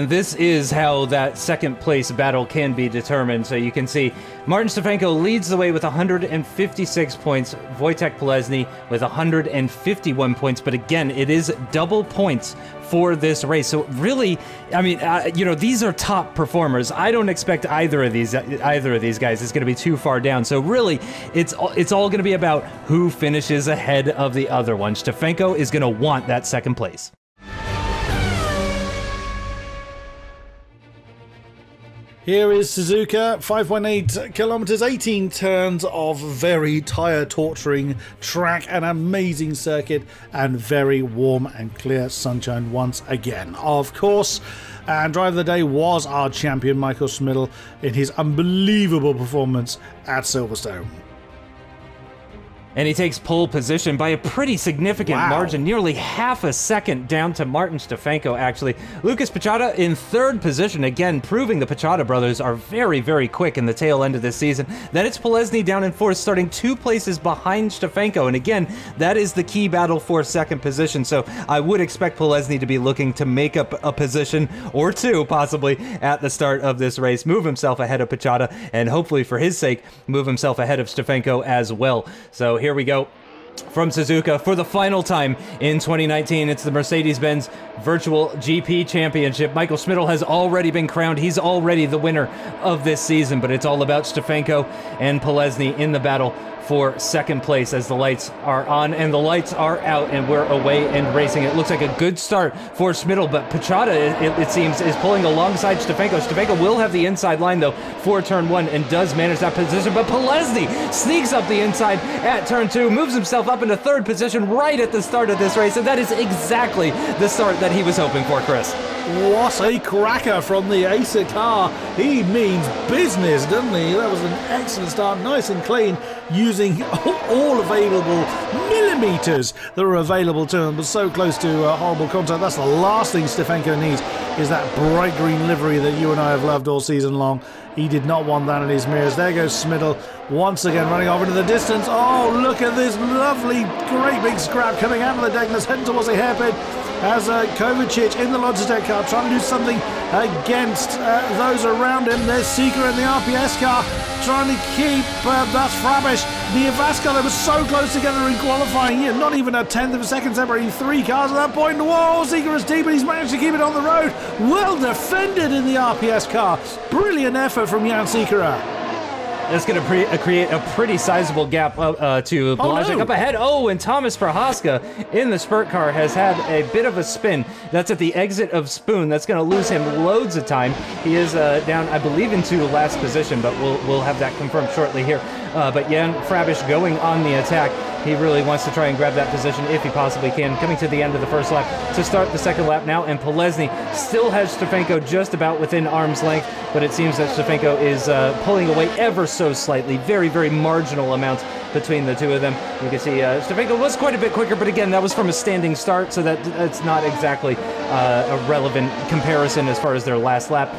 And this is how that second place battle can be determined. So you can see Martin Stefanko leads the way with 156 points, Wojtek Polesny with 151 points. But again, it is double points for this race. So really, I mean, you know, these are top performers. I don't expect either of these guys is going to be too far down. So really, it's all going to be about who finishes ahead of the other one. Stefanko is going to want that second place. Here is Suzuka, 5.8 kilometers, 18 turns of very tire torturing track, an amazing circuit, and very warm and clear sunshine once again. Of course, and driver of the day was our champion, Michael Schmidl, in his unbelievable performance at Silverstone. And he takes pole position by a pretty significant margin, nearly half a second down to Martin Stefanko, actually. Lucas Pichota in third position, again, proving the Pichota brothers are very, very quick in the tail end of this season. Then it's Polesny down in fourth, starting 2 places behind Stefanko. And again, that is the key battle for second position. So I would expect Polesny to be looking to make up a position or two, possibly, at the start of this race, move himself ahead of Pichota, and hopefully, for his sake, move himself ahead of Stefanko as well. So here we go. From Suzuka for the final time in 2019, it's the Mercedes-Benz Virtual GP Championship. Michael Schmidl has already been crowned. He's already the winner of this season, but it's all about Stefanko and Polesny in the battle for second place as the lights are on and the lights are out and we're away and racing. It looks like a good start for Schmidl, but Pichota, it seems, is pulling alongside Stefanko. Stefanko will have the inside line, though, for turn 1 and does manage that position, but Polesny sneaks up the inside at turn 2, moves himself up into third position right at the start of this race, and that is exactly the start that he was hoping for, Chris. What a cracker from the Acer car. He means business, doesn't he? That was an excellent start, nice and clean, using all available millimeters that are available to him, but so close to horrible contact. That's the last thing Stefanko needs, is that bright green livery that you and I have loved all season long. He did not want that in his mirrors. There goes Schmidl once again running off into the distance. Oh, look at this lovely, great big scrap coming out of the deck and it's heading towards the hairpin. As Kovacic in the Logitech car trying to do something against those around him. There's Seeker in the RPS car trying to keep, that's Frabish. Niavaska, they were so close together in qualifying. Yeah, not even a tenth of a second separating 3 cars at that point. Whoa, Seeker is deep, but he's managed to keep it on the road. Well defended in the RPS car. Brilliant effort from Jan Sikora. That's going to create a pretty sizable gap to Blazek up ahead. Oh, and Thomas Prohaska in the Spurt car has had a bit of a spin. That's at the exit of Spoon. That's going to lose him loads of time. He is down, I believe, into last position, but we'll have that confirmed shortly here. But Jan Frabish going on the attack. He really wants to try and grab that position if he possibly can. Coming to the end of the first lap to start the second lap now, and Polesny still has Stefanko just about within arm's length, but it seems that Stefanko is pulling away ever so slightly. Very, very marginal amounts between the two of them. You can see Stefanko was quite a bit quicker, but again, that was from a standing start, so that's not exactly a relevant comparison as far as their last lap,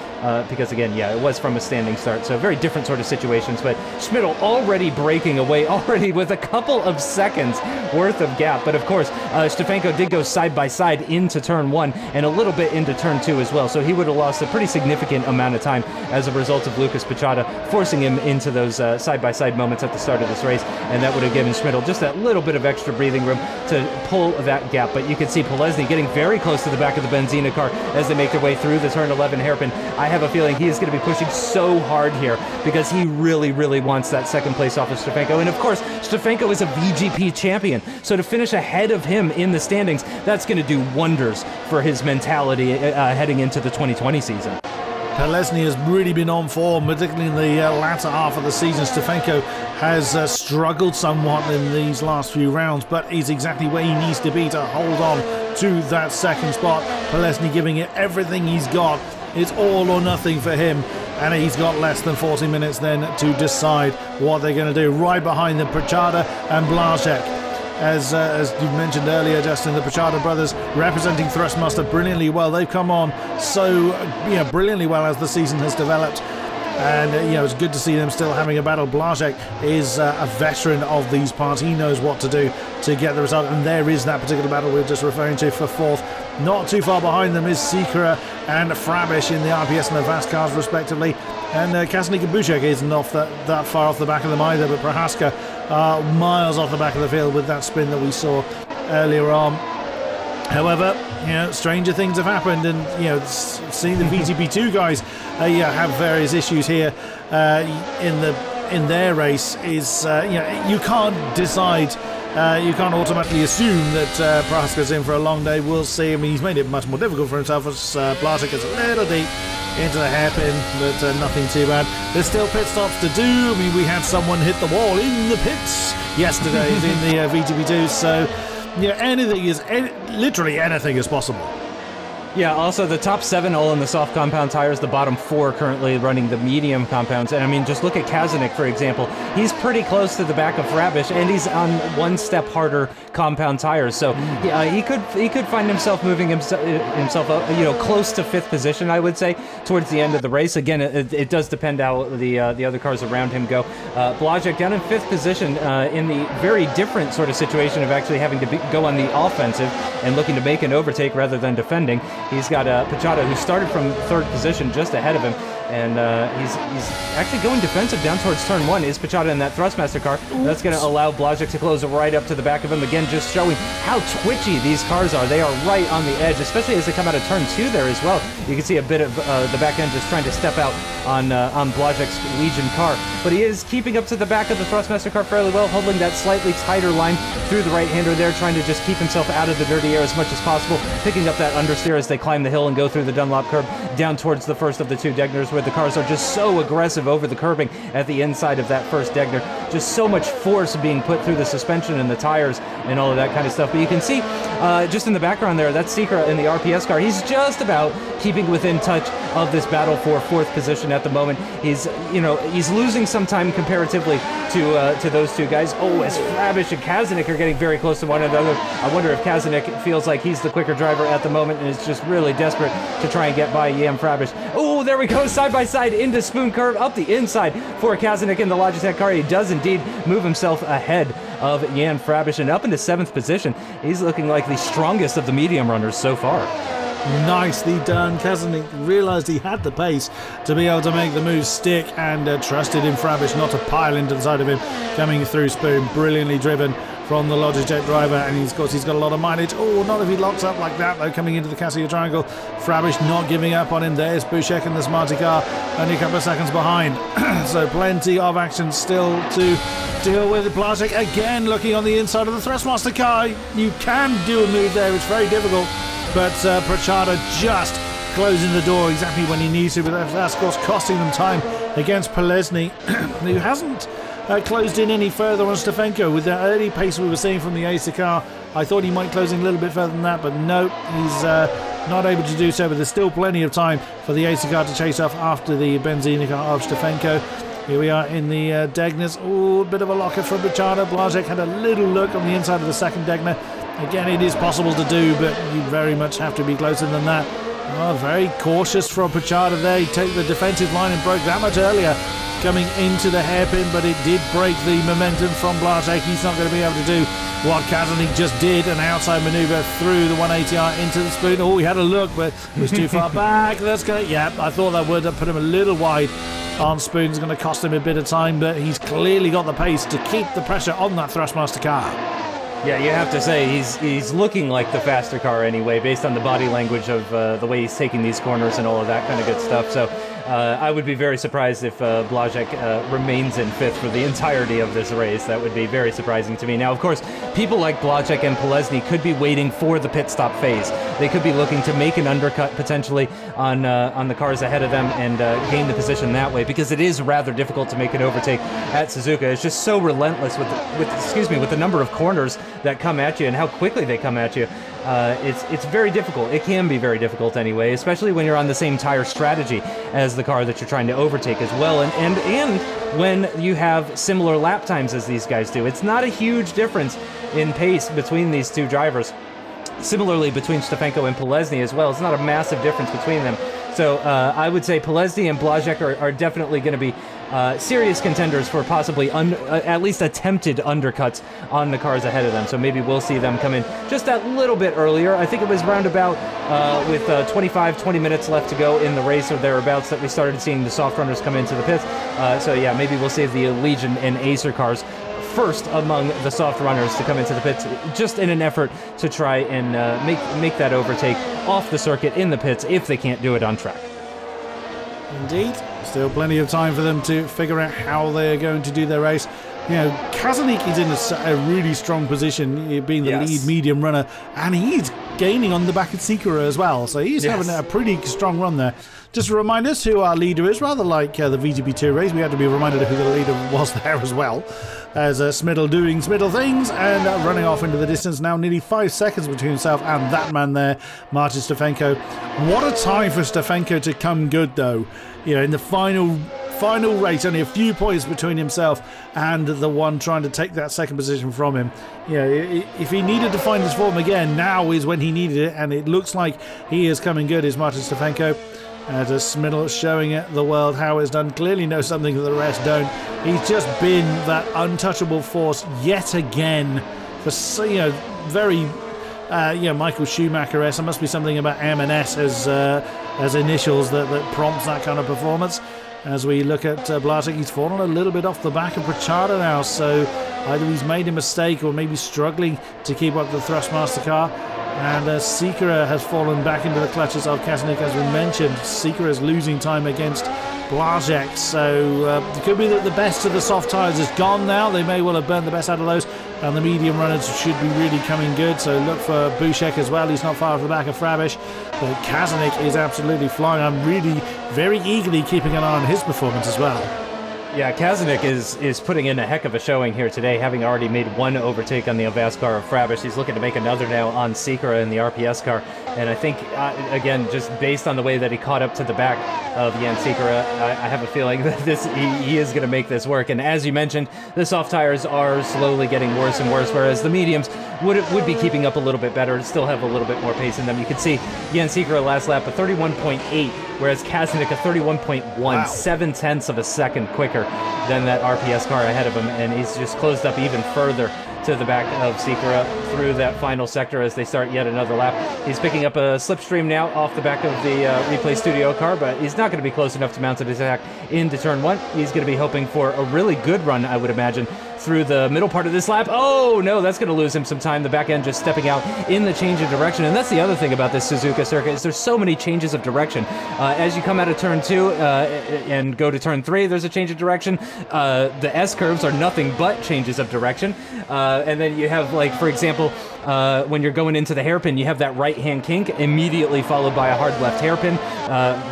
because again, yeah, it was from a standing start, so very different sort of situations, but Schmidl already breaking away, already with a couple of seconds worth of gap, but of course, Stefanko did go side by side into turn 1 and a little bit into turn 2 as well, so he would have lost a pretty significant amount of time as a result of Lucas Pichota forcing him into those side-by-side moments at the start of this race, and that would have given Schmidl just that little bit of extra breathing room to pull that gap. But you can see Polesny getting very close to the back of the Benzina car as they make their way through the turn 11 hairpin. I have a feeling he is going to be pushing so hard here because he really, really wants that second place off of Stefanko. And of course, Stefanko is a VGP champion, so to finish ahead of him in the standings, that's going to do wonders for his mentality heading into the 2020 season. Polesny has really been on form, particularly in the latter half of the season. Stefanko has struggled somewhat in these last few rounds, but he's exactly where he needs to be to hold on to that second spot. Polesny giving it everything he's got. It's all or nothing for him, and he's got less than 40 minutes then to decide what they're going to do. Right behind them, Pichota and Blazek. As you mentioned earlier, Justin, the Pichota brothers representing Thrustmaster brilliantly well. They've come on so brilliantly well as the season has developed. And, it's good to see them still having a battle. Blazek is a veteran of these parts. He knows what to do to get the result. And there is that particular battle we were just referring to for fourth. Not too far behind them is Sikora and Frabish in the RPS and the fast cars respectively. And Kazanik and Bushek isn't off that far off the back of them either, but Prohaska miles off the back of the field with that spin that we saw earlier on. However, stranger things have happened, and seeing the VTB2 guys have various issues here in their race is you can't decide. You can't automatically assume that Prohaska's in for a long day. We'll see. I mean, he's made it much more difficult for himself as Blasek gets a little deep into the hairpin, but nothing too bad. There's still pit stops to do. I mean, we had someone hit the wall in the pits yesterday in the VTB2, so literally anything is possible. Yeah, also the top 7 all in the soft compound tires, the bottom 4 currently running the medium compounds. And I mean, just look at Kazanik, for example. He's pretty close to the back of Frabish, and he's on 1 step harder compound tires. So yeah, he could find himself moving himself up, close to 5th position, I would say, towards the end of the race. Again, it does depend how the other cars around him go. Blazek down in 5th position in the very different sort of situation of actually having to go on the offensive and looking to make an overtake rather than defending. He's got Pachada, who started from 3rd position just ahead of him, and he's actually going defensive down towards turn 1. Is Pachada in that Thrustmaster car? Oops. That's going to allow Blazek to close right up to the back of him. Again, just showing how twitchy these cars are. They are right on the edge, especially as they come out of turn 2 there as well. You can see a bit of the back end just trying to step out on Blazek's Legion car. But he is keeping up to the back of the Thrustmaster car fairly well, holding that slightly tighter line through the right-hander there, trying to just keep himself out of the dirty air as much as possible, picking up that understeer as they climb the hill and go through the Dunlop curb down towards the first of the 2 Degners, where the cars are just so aggressive over the curbing at the inside of that first Degner. Just so much force being put through the suspension and the tires and all of that kind of stuff. But you can see just in the background there, that's Sikora in the RPS car. He's just about keeping within touch of this battle for 4th position at the moment. He's losing some time comparatively to those 2 guys. Oh, as Frabish and Kazanik are getting very close to one another. I wonder if Kazanik feels like he's the quicker driver at the moment and is just really desperate to try and get by Jan Frabish. Oh, there we go, side by side into Spoon Curve, up the inside for Kazanik in the Logitech car. He does indeed move himself ahead of Jan Frabish and up into 7th position. He's looking like the strongest of the medium runners so far. Nicely done. Kazanik realised he had the pace to be able to make the move stick and trusted in Frabish not to pile into the side of him coming through Spoon. Brilliantly driven from the Logitech driver, and he's got a lot of mileage. Oh, not if he locks up like that though, coming into the Casio Triangle. Frabish not giving up on him. There's Bushek in the Smarty car, only a couple of seconds behind. So plenty of action still to deal with. Blazek again looking on the inside of the Thrustmaster car. You can do a move there, it's very difficult, but Pachada just closing the door exactly when he needs to, but that's of course costing them time against Polesny, who hasn't closed in any further on Stefanko. With the early pace we were seeing from the Acer car, I thought he might close in a little bit further than that, but no, he's not able to do so. But there's still plenty of time for the Acer car to chase off after the Benzina car of Stefanko. Here we are in the Degners. Oh, a bit of a locker from Pachada. Blazek had a little look on the inside of the second Degner. Again, it is possible to do, but you very much have to be closer than that. Oh, very cautious from Pachada there. He took the defensive line and broke that much earlier coming into the hairpin, but it did break the momentum from Blazek. He's not going to be able to do what Kazanik just did, an outside maneuver through the 180R into the Spoon. Oh, he had a look, but it was too far back. That's going to, yeah, I thought that would have put him a little wide on Spoon. It's going to cost him a bit of time, but he's clearly got the pace to keep the pressure on that Thrustmaster car. Yeah, you have to say he's looking like the faster car anyway, based on the body language of the way he's taking these corners and all of that kind of good stuff. So I would be very surprised if Blazek remains in 5th for the entirety of this race. That would be very surprising to me. Now, of course, people like Blazek and Polesny could be waiting for the pit stop phase. They could be looking to make an undercut potentially on the cars ahead of them and gain the position that way, because it is rather difficult to make an overtake at Suzuka. It's just so relentless with the number of corners that come at you and how quickly they come at you. It's very difficult. It can be very difficult anyway, especially when you're on the same tire strategy as the car that you're trying to overtake as well, and when you have similar lap times as these guys do. It's not a huge difference in pace between these two drivers. Similarly, between Stefanko and Polesny as well, it's not a massive difference between them. So I would say Polesny and Blazek are definitely going to be serious contenders for possibly at least attempted undercuts on the cars ahead of them. So maybe we'll see them come in just that little bit earlier. I think it was roundabout with 20 minutes left to go in the race or thereabouts that we started seeing the soft runners come into the pits. So yeah, maybe we'll save the Legion and Acer cars first among the soft runners to come into the pits, just in an effort to try and make that overtake off the circuit in the pits if they can't do it on track. Indeed. Still plenty of time for them to figure out how they're going to do their race. You know, Kazanik is in a really strong position, being the lead medium runner, and he's gaining on the back of Sikora as well. So he's having a pretty strong run there. Just to remind us who our leader is, rather like the VGP2 race, we had to be reminded of who the leader was there as well. As Smiddle doing Smiddle things and running off into the distance. Now nearly 5 seconds between himself and that man there, Martin Stefanko. What a time for Stefanko to come good, though. You know, in the final race, only a few points between himself and the one trying to take that second position from him. You know, if he needed to find his form again, now is when he needed it, and it looks like he is coming good, is Martin Stefanko. As Smiddle showing the world how it's done. Clearly knows something that the rest don't. He's just been that untouchable force yet again for, you know, very Michael Schumacher-esque. There must be something about M&S as initials that prompts that kind of performance. As we look at Blazek, he's fallen a little bit off the back of Pachada now, so either he's made a mistake or maybe struggling to keep up the Thrustmaster car. And Sikora has fallen back into the clutches of Kazanik, as we mentioned. Sikora is losing time against Blazek, so it could be that the best of the soft tyres is gone now. They may well have burned the best out of those, and the medium runners should be really coming good. So look for Bushek as well. He's not far off the back of Frabish, but Kazanik is absolutely flying. I'm really very eagerly keeping an eye on his performance as well. Yeah, Kazanik is putting in a heck of a showing here today, having already made one overtake on the Avast car of Frabish. He's looking to make another now on Sikora in the RPS car. And I think, again, just based on the way that he caught up to the back of Jan Sikora, I have a feeling that he is going to make this work. And as you mentioned, the soft tires are slowly getting worse and worse, whereas the mediums would be keeping up a little bit better, still have a little bit more pace in them. You can see Jan Sikora last lap a 31.8, whereas Kazanik a 31.1, wow. 7/10 of a second quicker than that RPS car ahead of him, and he's just closed up even further to the back of Sikora through that final sector as they start yet another lap. He's picking up a slipstream now off the back of the replay studio car, but he's not going to be close enough to mount an attack into turn one. He's going to be hoping for a really good run, I would imagine, through the middle part of this lap. Oh no, that's going to lose him some time. The back end just stepping out in the change of direction, and that's the other thing about this Suzuka circuit is there's so many changes of direction. As you come out of turn two and go to turn three, there's a change of direction. The S curves are nothing but changes of direction, and then you have, like, for example, when you're going into the hairpin, you have that right-hand kink immediately followed by a hard left hairpin,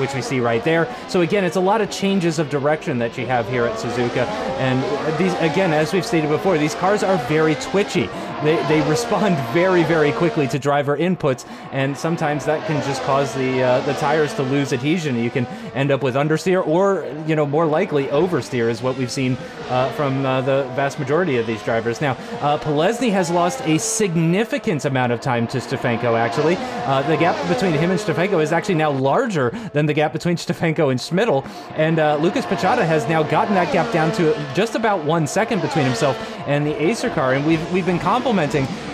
which we see right there. So again, it's a lot of changes of direction that you have here at Suzuka, and these, again, as we've stated before, these cars are very twitchy. They respond very, very quickly to driver inputs, and sometimes that can just cause the tires to lose adhesion. You can end up with understeer, or, you know, more likely oversteer is what we've seen from the vast majority of these drivers. Now, Polesny has lost a significant amount of time to Stefanko, actually. The gap between him and Stefanko is actually now larger than the gap between Stefanko and Smiddle, and Lucas Pachada has now gotten that gap down to just about 1 second between himself and the Acer car, and we've been complimenting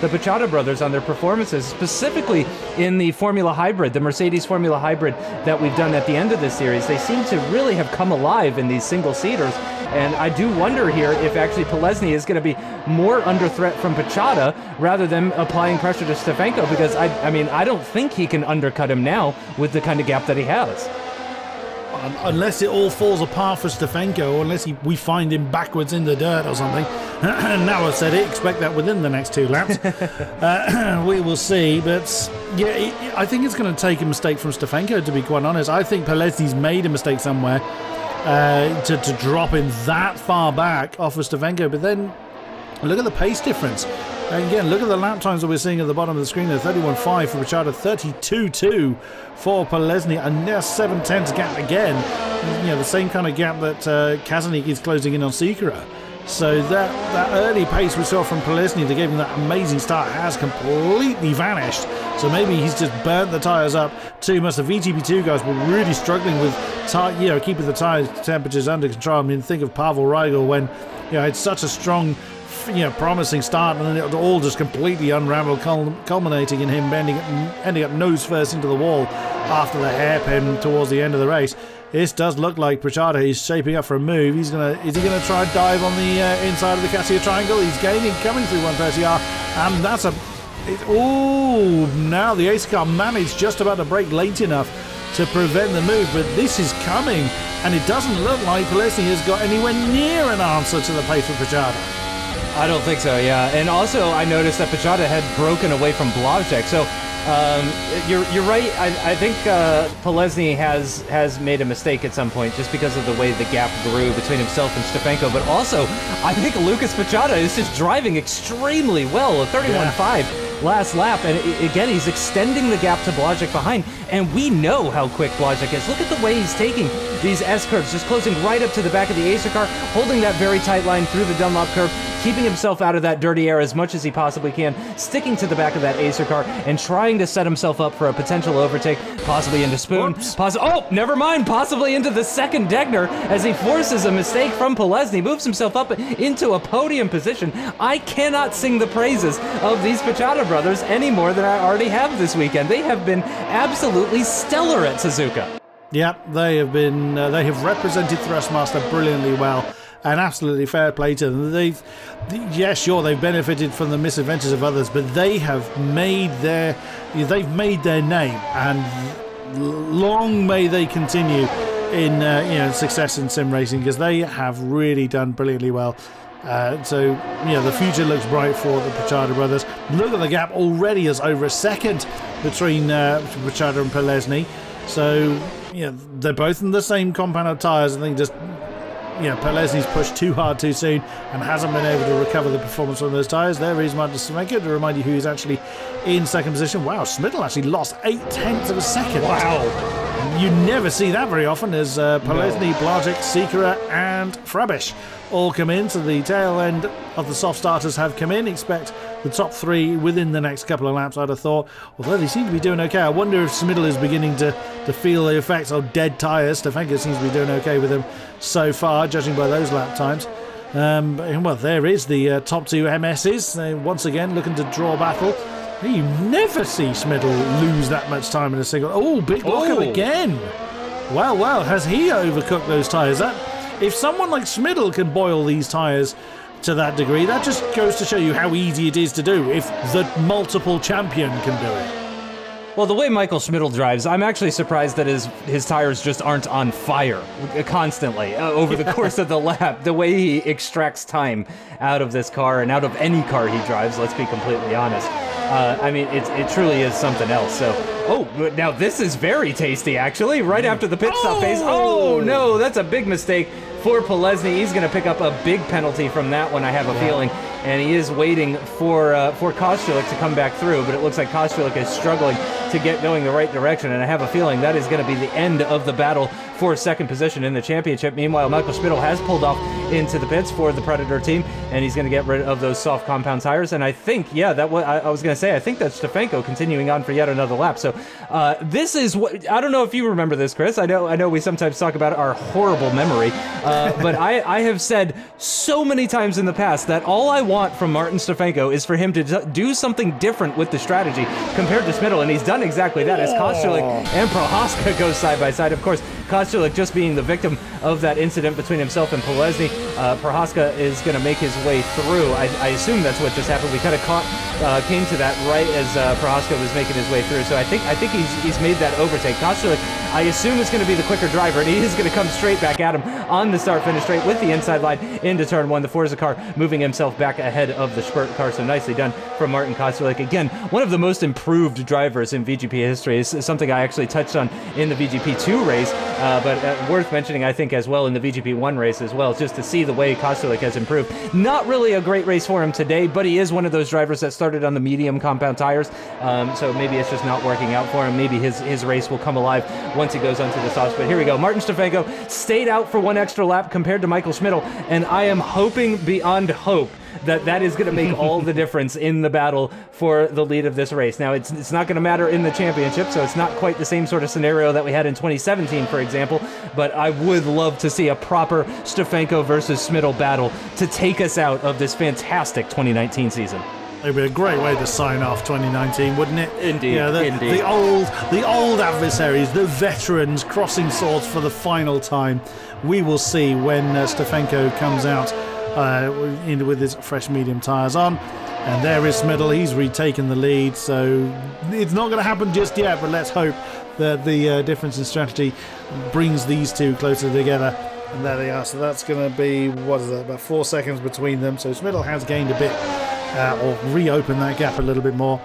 the Pachada brothers on their performances, specifically in the Formula Hybrid, the Mercedes Formula Hybrid that we've done at the end of this series. They seem to really have come alive in these single-seaters, and I do wonder here if actually Polesny is going to be more under threat from Pachada rather than applying pressure to Stefanko, because I mean, I don't think he can undercut him now with the kind of gap that he has. Unless it all falls apart for Stefanko, or unless we find him backwards in the dirt or something. Now I've said it, expect that within the next 2 laps. We will see, but yeah, I think it's going to take a mistake from Stefanko, to be quite honest. I think Polesny's made a mistake somewhere to drop him that far back off of Stefanko, but then look at the pace difference. And again, look at the lap times that we're seeing at the bottom of the screen there. 31.5 for Pachada, 32.2 for Polesny, and now 7/10 gap again. You know, the same kind of gap that Kazanik is closing in on Sikora. So that early pace we saw from Polesny that gave him that amazing start has completely vanished. So maybe he's just burnt the tyres up too much. The VGP2 guys were really struggling with keeping the tyre temperatures under control. I mean, think of Pavel Rigel when had such a strong, promising start, and then it all just completely unraveled, culminating in him ending up nose first into the wall after the hairpin towards the end of the race. This does look like Pritchard is shaping up for a move. Is he gonna try and dive on the inside of the Cassia Triangle? He's coming through 130R, and that's now the Ace Car managed just about to brake late enough to prevent the move, but this is coming, and it doesn't look like Polesny has got anywhere near an answer to the pace of Pritchard. I don't think so, yeah. And also, I noticed that Pritchard had broken away from Blazek, so you're right. I think Polesny has made a mistake at some point just because of the way the gap grew between himself and Stefanko. But also, I think Lucas Pachada is just driving extremely well. A 31.5 last lap, and again, he's extending the gap to Blazek behind. And we know how quick Blazek is. Look at the way he's taking these S-curves, just closing right up to the back of the Acer car, holding that very tight line through the Dunlop curve, keeping himself out of that dirty air as much as he possibly can, sticking to the back of that Acer car, and trying to set himself up for a potential overtake, possibly into Spoon. Never mind, possibly into the second Degner, as he forces a mistake from Polesny, moves himself up into a podium position. I cannot sing the praises of these Pachada brothers any more than I already have this weekend. They have been absolutely stellar at Suzuka. Yeah, they have been. They have represented Thrustmaster brilliantly well, and absolutely fair play to them. They've benefited from the misadventures of others, but they have made their name, and long may they continue in success in sim racing, because they have really done brilliantly well. So the future looks bright for the Pachada brothers. Look at the gap already, is over a second between Pachada and Polesny. So they're both in the same compound of tyres. I think just Polesny's pushed too hard too soon and hasn't been able to recover the performance from those tyres. There is Martin Stefanko to remind you who is actually in second position. Wow, Schmidl actually lost 0.8 of a second. Wow. You never see that very often, as Polesny, Blazek, Sikora and Frabish all come in. So the tail end of the soft starters have come in. Expect the top three within the next couple of laps, I'd have thought. Although they seem to be doing okay. I wonder if Schmidl is beginning to feel the effects of dead tyres. Stefanko seems to be doing okay with them so far, judging by those lap times. Well, there is the top two MSs. They once again looking to draw battle. You never see Schmidl lose that much time in a single. Oh, big lockup again. Well, has he overcooked those tyres? If someone like Schmidl can boil these tyres to that degree, that just goes to show you how easy it is to do if the multiple champion can do it. Well, the way Michael Schmidl drives, I'm actually surprised that his tires just aren't on fire constantly over the course of the lap. The way he extracts time out of this car and out of any car he drives, let's be completely honest. I mean, it truly is something else. So, now this is very tasty, actually. Right after the pit stop phase. Oh, no, that's a big mistake for Polesny. He's going to pick up a big penalty from that one, I have a feeling. And he is waiting for Kostulik to come back through, but it looks like Kostulik is struggling to get going the right direction, and I have a feeling that is going to be the end of the battle for second position in the championship. Meanwhile, Michael Schmidl has pulled off into the pits for the Predator team, and he's going to get rid of those soft compound tires. And I think, I was going to say, I think that's Stefanko continuing on for yet another lap. So this is what, I don't know if you remember this, Chris. I know we sometimes talk about our horrible memory, but I have said so many times in the past that all I want from Martin Stefanko is for him to do something different with the strategy compared to Schmidl, and he's done exactly that as Kostulik and Prohaska go side by side. Of course, Kostulik just being the victim of that incident between himself and Polesny. Prohaska is going to make his way through. I assume that's what just happened. We kind of came to that right as Prohaska was making his way through. So I think he's made that overtake. Kostulik, I assume, is going to be the quicker driver, and he is going to come straight back at him on the start-finish straight with the inside line into turn one. The Forza car moving himself back ahead of the Spurt car. So nicely done from Martin Kostulik. Again, one of the most improved drivers in VGP history. Is something I actually touched on in the VGP2 race, but worth mentioning, I think, as well in the VGP1 race as well, just to see the way Kostulik has improved. Not really a great race for him today, but he is one of those drivers that started on the medium compound tires, so maybe it's just not working out for him. Maybe his race will come alive once he goes onto the softs. But here we go. Martin Stefanko stayed out for one extra lap compared to Michael Schmidl, and I am hoping beyond hope that is going to make all the difference in the battle for the lead of this race. Now, it's not going to matter in the championship, so it's not quite the same sort of scenario that we had in 2017, for example, but I would love to see a proper Stefanko versus Schmidl battle to take us out of this fantastic 2019 season. It'd be a great way to sign off 2019, wouldn't it? Indeed, yeah, indeed. The old adversaries, the veterans crossing swords for the final time. We will see when Stefanko comes out with his fresh medium tyres on. And there is Schmidl. He's retaken the lead, so it's not going to happen just yet, but let's hope that the difference in strategy brings these two closer together. And there they are. So that's going to be, what is that, about 4 seconds between them. So Schmidl has gained a bit, or reopened that gap a little bit more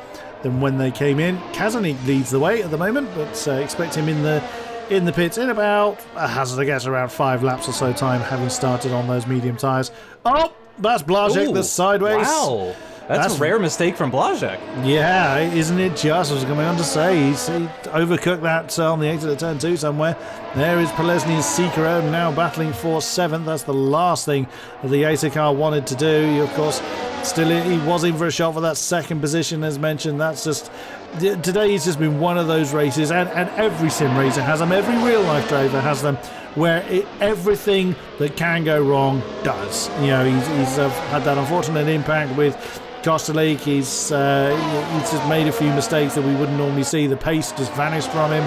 than when they came in. Kazanik leads the way at the moment, but expect him in the pits in about, I hazard a guess, around 5 laps or so time, having started on those medium tyres. Oh, that's Blazek, the sideways. Wow. That's a rare mistake from Blazek. Yeah, isn't it just? I was going on to say, he overcooked that on the exit of turn 2 somewhere. There is Polesny and Sikora now battling for 7th. That's the last thing that the Acer car wanted to do. He, of course, still he was in for a shot for that 2nd position, as mentioned. That's just, today it's just been one of those races, and every sim racer has them, every real life driver has them, where everything that can go wrong does. You know, he's had that unfortunate impact with Kostelik. He's just made a few mistakes that we wouldn't normally see. The pace just vanished from him.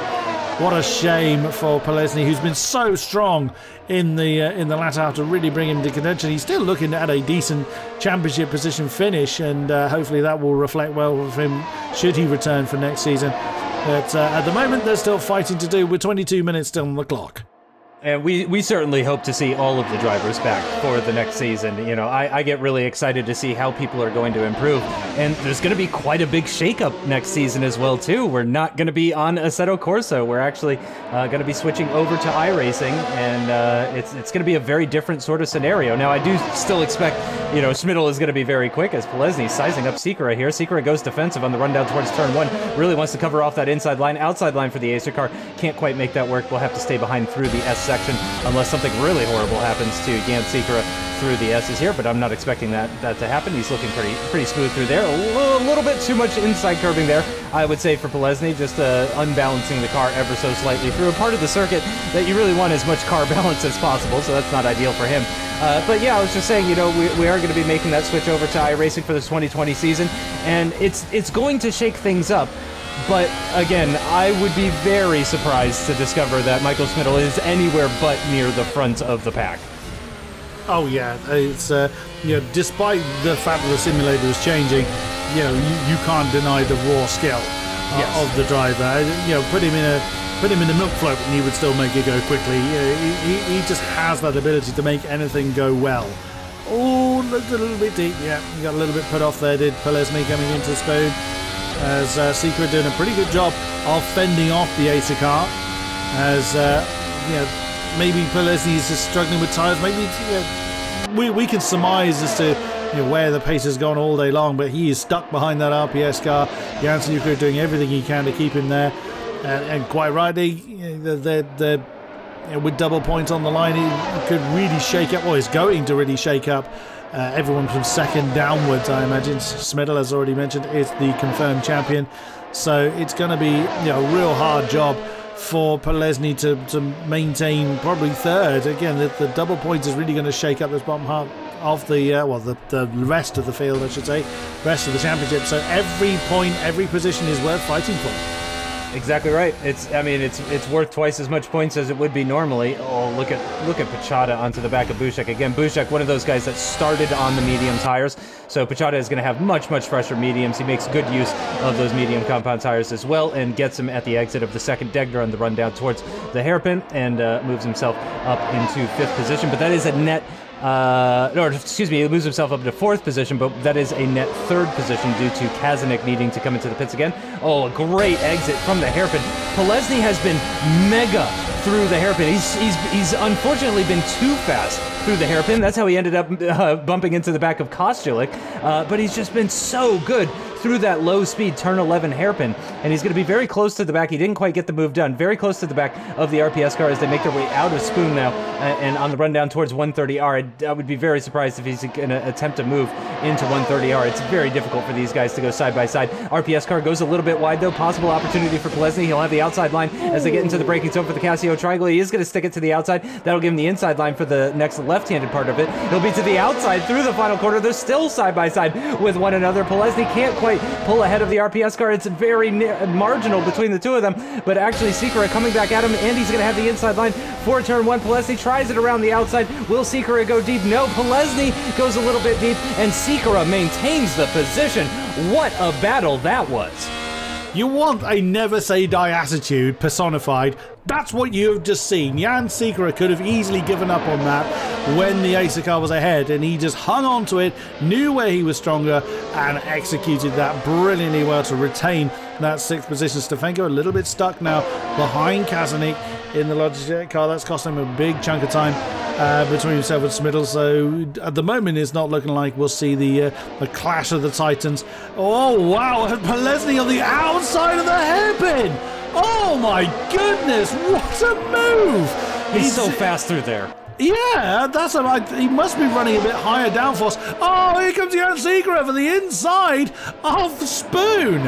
What a shame for Polesny, who's been so strong in the latter half to really bring him to contention. He's still looking at a decent championship position finish, and hopefully that will reflect well with him should he return for next season. But at the moment, there's still fighting to do with 22 minutes still on the clock. And we certainly hope to see all of the drivers back for the next season. You know, I get really excited to see how people are going to improve. And there's going to be quite a big shakeup next season as well, too. We're not going to be on Assetto Corsa. We're actually going to be switching over to iRacing, and it's going to be a very different sort of scenario. Now, I do still expect, you know, Schmidl is going to be very quick as Polesny's sizing up Sikora here. Sikora goes defensive on the run down towards turn 1. Really wants to cover off that inside line. Outside line for the Acer car. Can't quite make that work. We'll have to stay behind through the S section unless something really horrible happens to Jan Sikora through the S's here, but I'm not expecting that to happen. He's looking pretty smooth through there. A little bit too much inside curbing there, I would say, for Polesny, just unbalancing the car ever so slightly through a part of the circuit that you really want as much car balance as possible, so that's not ideal for him. But yeah, I was just saying, you know, we are going to be making that switch over to iRacing for this 2020 season, and it's going to shake things up. But again, I would be very surprised to discover that Michael Schmidl is anywhere but near the front of the pack. Oh yeah, it's you know, despite the fact that the simulator is changing, you know, you can't deny the raw skill of the driver. You know, put him in a milk float and he would still make it go quickly. He just has that ability to make anything go well. Oh, looked a little bit deep. Yeah, he got a little bit put off there, did Polesny, coming into the spoon. As Sikora doing a pretty good job of fending off the Acer car. As you know, maybe Polesny is just struggling with tyres. Maybe we can surmise as to where the pace has gone all day long, but he is stuck behind that RPS car. Jan Sikora doing everything he can to keep him there, and quite rightly, with double points on the line, he could really shake up. Well, he's going to really shake up everyone from 2nd downwards, I imagine. Schmidl, as already mentioned, is the confirmed champion. So it's going to be a real hard job for Polesny to maintain probably 3rd. Again, the double points is really going to shake up this bottom half of the rest of the field, I should say, rest of the championship. So every point, every position is worth fighting for. Exactly right. It's worth twice as much points as it would be normally. Oh, look at Pachada onto the back of Bushek. Again, Bushek, one of those guys that started on the medium tires. So Pachada is going to have much fresher mediums. He makes good use of those medium compound tires as well, and gets him at the exit of the 2nd Degner on the run down towards the hairpin, and moves himself up into 5th position. But that is a net. He moves himself up to 4th position, but that is a net 3rd position due to Kazanik needing to come into the pits again. Oh, a great exit from the hairpin. Polesny has been mega through the hairpin. He's unfortunately been too fast through the hairpin. That's how he ended up bumping into the back of Kostelik. But he's just been so good through that low-speed turn 11 hairpin, and he's going to be very close to the back. He didn't quite get the move done. Very close to the back of the RPS car as they make their way out of Spoon now, and on the run down towards 130R. I would be very surprised if he's going to attempt to move into 130R. It's very difficult for these guys to go side by side. RPS car goes a little bit wide, though. Possible opportunity for Polesny. He'll have the outside line as they get into the braking zone for the Casio Triangle. He is going to stick it to the outside. That'll give him the inside line for the next left-handed part of it. He'll be to the outside through the final quarter. They're still side by side with one another. Polesny can't quite pull ahead of the RPS car. It's very marginal between the two of them, but actually Sikora coming back at him, and he's going to have the inside line for turn 1. Polesny tries it around the outside. Will Sikora go deep? No. Polesny goes a little bit deep, and Sikora maintains the position. What a battle that was. You want a never say die attitude personified. That's what you have just seen. Jan Sikora could have easily given up on that when the Acer car was ahead, and he just hung on to it, knew where he was stronger, and executed that brilliantly well to retain that 6th position. Stefanko a little bit stuck now behind Kazanik in the Logitech car. That's cost him a big chunk of time between himself and Smiddle. So at the moment, it's not looking like we'll see the clash of the Titans. Oh wow! Polesny on the outside of the hairpin. Oh my goodness! What a move! He's so fast through there. Yeah, that's he must be running a bit higher downforce. Oh, here comes Jan Sikora for the inside of Spoon.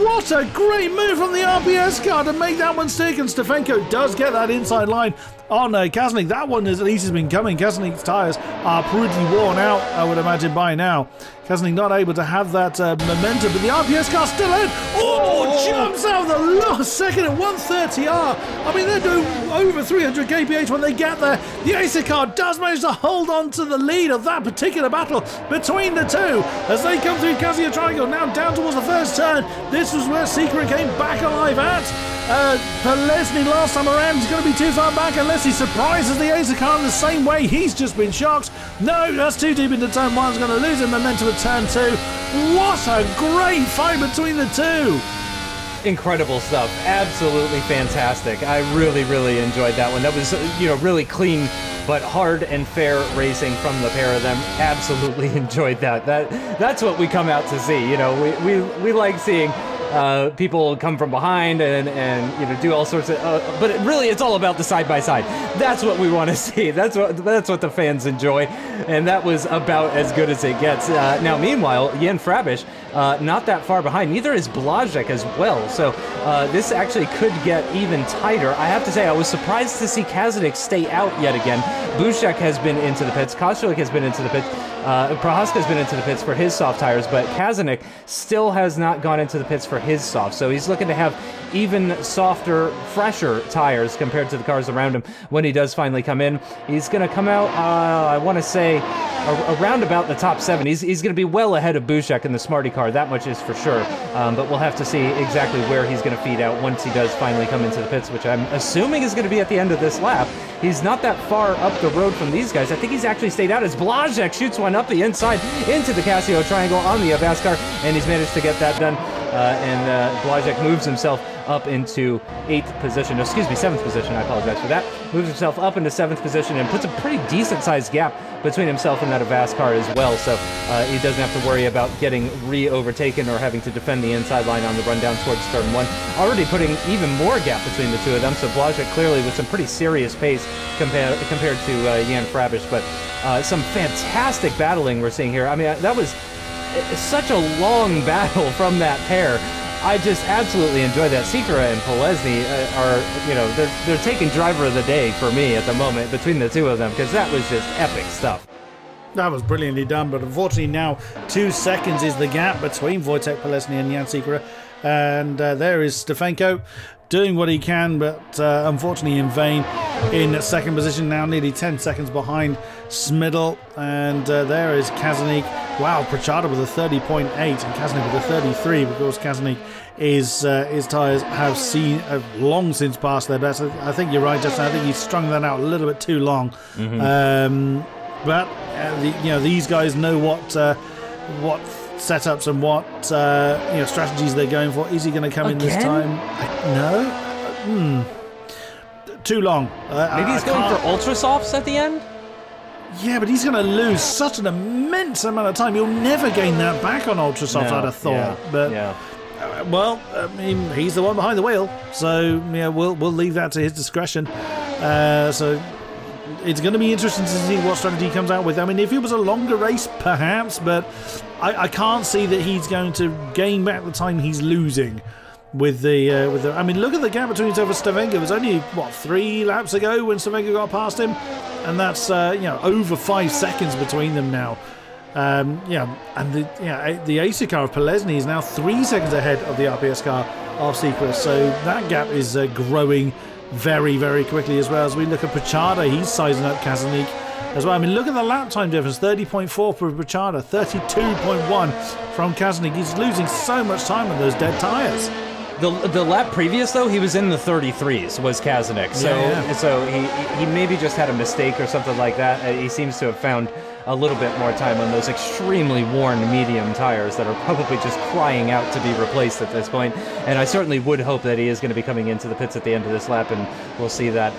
What a great move from the RPS car to make that one stick, and Stefanko does get that inside line on Kazanik. That one at least has been coming. Kazanik's tyres are pretty worn out, I would imagine, by now. Kazanik not able to have that momentum, but the RPS car still in. Oh, jumps out of the last second at 130R. I mean, they're doing over 300 kph when they get there. The Acer car does manage to hold on to the lead of that particular battle between the two as they come through Casio Triangle, now down towards the first turn. This was where Sikora came back alive at. Polesny last time around is going to be too far back unless he surprises the Acer car in the same way he's just been shocked. No, that's too deep into turn 1. It's going to lose him momentum at turn 2. What a great fight between the two. Incredible stuff. Absolutely fantastic. I really, really enjoyed that one. That was, really clean but hard and fair racing from the pair of them. Absolutely enjoyed that. That's what we come out to see. We like seeing people come from behind and do all sorts of but it's all about the side by side. That's what we want to see. That's what the fans enjoy, and that was about as good as it gets. Now meanwhile, Jan Frabish not that far behind. Neither is Blazek as well, so this actually could get even tighter. I have to say, I was surprised to see Kazanik stay out yet again. Bushek has been into the pits. Kostulik has been into the pits. Prohaska has been into the pits for his soft tires, but Kazanik still has not gone into the pits for his soft. So he's looking to have even softer, fresher tires compared to the cars around him when he does finally come in. He's going to come out, I want to say, around about the top 7. He's going to be well ahead of Bushek in the Smarty car, that much is for sure. But we'll have to see exactly where he's going to feed out once he does finally come into the pits, which I'm assuming is going to be at the end of this lap. He's not that far up the road from these guys. I think he's actually stayed out as Blazek shoots one up the inside into the Casio Triangle on the Avast car, and he's managed to get that done. And Blazek moves himself up into 8th position. Excuse me, 7th position. I apologize for that. Moves himself up into 7th position and puts a pretty decent-sized gap between himself and that Avast car as well. So he doesn't have to worry about getting re-overtaken or having to defend the inside line on the run down towards turn 1. Already putting even more gap between the two of them. So Blazek clearly with some pretty serious pace compared to Jan Frabish. But some fantastic battling we're seeing here. I mean, that was such a long battle from that pair. I just absolutely enjoy that. Sikora and Polesny are, they're taking driver of the day for me at the moment between the two of them, because that was just epic stuff. That was brilliantly done, but unfortunately now 2 seconds is the gap between Wojtek Polesny and Jan Sikora. And there is Stefanko doing what he can, but unfortunately in vain. In 2nd position now, nearly 10 seconds behind Smiddle. And there is Kazanik. Wow, Pratchada with a 30.8 and Kazanik with a 33, because Kazanik his tyres have long since passed their best. I think you're right, Justin. I think he's strung that out a little bit too long. But these guys know what setups and what strategies they're going for. Is he going to come in this time? No. Too long. Maybe he's going for ultra softs at the end. Yeah, but he's going to lose such an immense amount of time. He'll never gain that back on Ultrasoft, I'd have thought. But well, I mean, he's the one behind the wheel, so yeah, we'll leave that to his discretion. So it's going to be interesting to see what strategy he comes out with. I mean, if it was a longer race, perhaps, but I can't see that he's going to gain back the time he's losing with the. I mean, look at the gap between himself and Stavenko. It was only what 3 laps ago when Stavenko got past him, and that's over 5 seconds between them now. And the Acer car of Polesny is now 3 seconds ahead of the RPS car of Secret, so that gap is growing very, very quickly as well. As we look at Pachada, he's sizing up Kazanik as well. I mean, look at the lap time difference, 30.4 for Pachada, 32.1 from Kazanik. He's losing so much time on those dead tyres. The lap previous, though, he was in the 33s, was Kazanik. So he maybe just had a mistake or something like that. He seems to have found a little bit more time on those extremely worn medium tires that are probably just crying out to be replaced at this point. And I certainly would hope that he is going to be coming into the pits at the end of this lap, and we'll see that